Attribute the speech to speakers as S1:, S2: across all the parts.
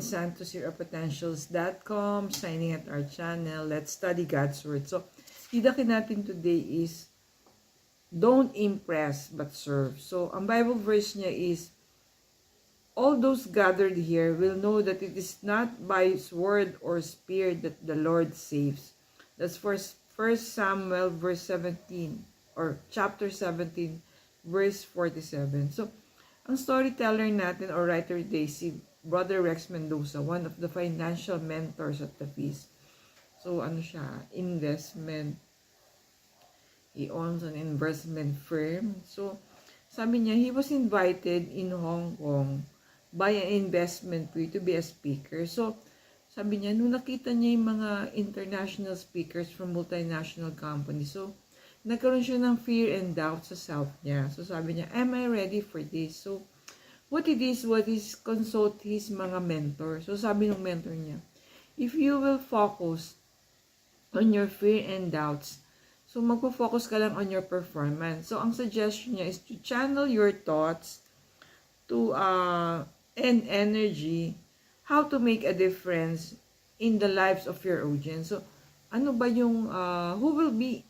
S1: santosirapotentials.com, signing at our channel. Let's study God's Word. So, tidakin natin today is, don't impress but serve. So, ang Bible verse niya is, all those gathered here will know that it is not by sword or spear that the Lord saves. That's First Samuel verse 17, or chapter 17, verse 47. So, ang storyteller natin or writer today, si Brother Rex Mendoza, one of the financial mentors at the feast. So, ano siya, investment. He owns an investment firm. So, sabi niya, he was invited in Hong Kong by an investment firm to be a speaker. So, sabi niya, nung nakita niya yung mga international speakers from multinational companies, so, nagkaroon siya ng fear and doubt sa self niya. So, sabi niya, am I ready for this? So, what it is consult his mga mentor. So, sabi ng mentor niya, if you will focus on your fear and doubts, so magpo-focus ka lang on your performance. So, ang suggestion niya is to channel your thoughts to and energy, how to make a difference in the lives of your audience. So, ano ba yung, who will be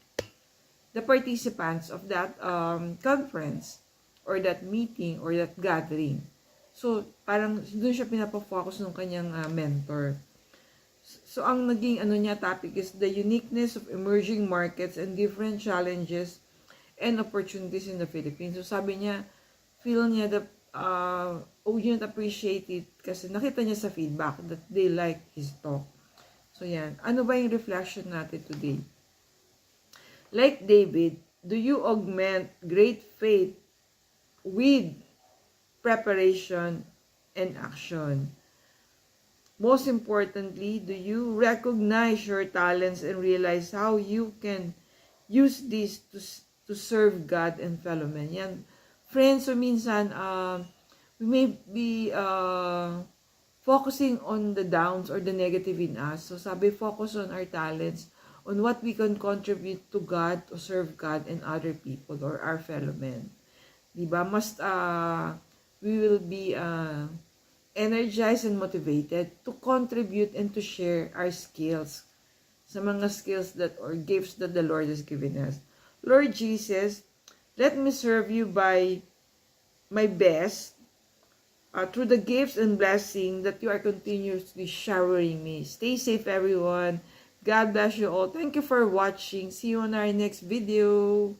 S1: the participants of that conference, or that meeting, or that gathering. So, parang doon siya pinapafocus ng kanyang mentor. So, ang naging topic is the uniqueness of emerging markets and different challenges and opportunities in the Philippines. So, sabi niya, feel niya the audience appreciate it kasi nakita niya sa feedback that they like his talk. So, yan. Ano ba yung reflection natin today? Like David, do you augment great faith with preparation and action? Most importantly, do you recognize your talents and realize how you can use this to serve God and fellow men? Yan. Friends, so minsan, we may be focusing on the downs or the negative in us. So sabi, focus on our talents, on what we can contribute to God, to serve God and other people or our fellow men. Diba? We will be energized and motivated to contribute and to share our skills sa mga skills that or gifts that the Lord has given us. Lord Jesus, let me serve you by my best through the gifts and blessing that you are continuously showering me. Stay safe, everyone. God bless you all. Thank you for watching. See you on our next video.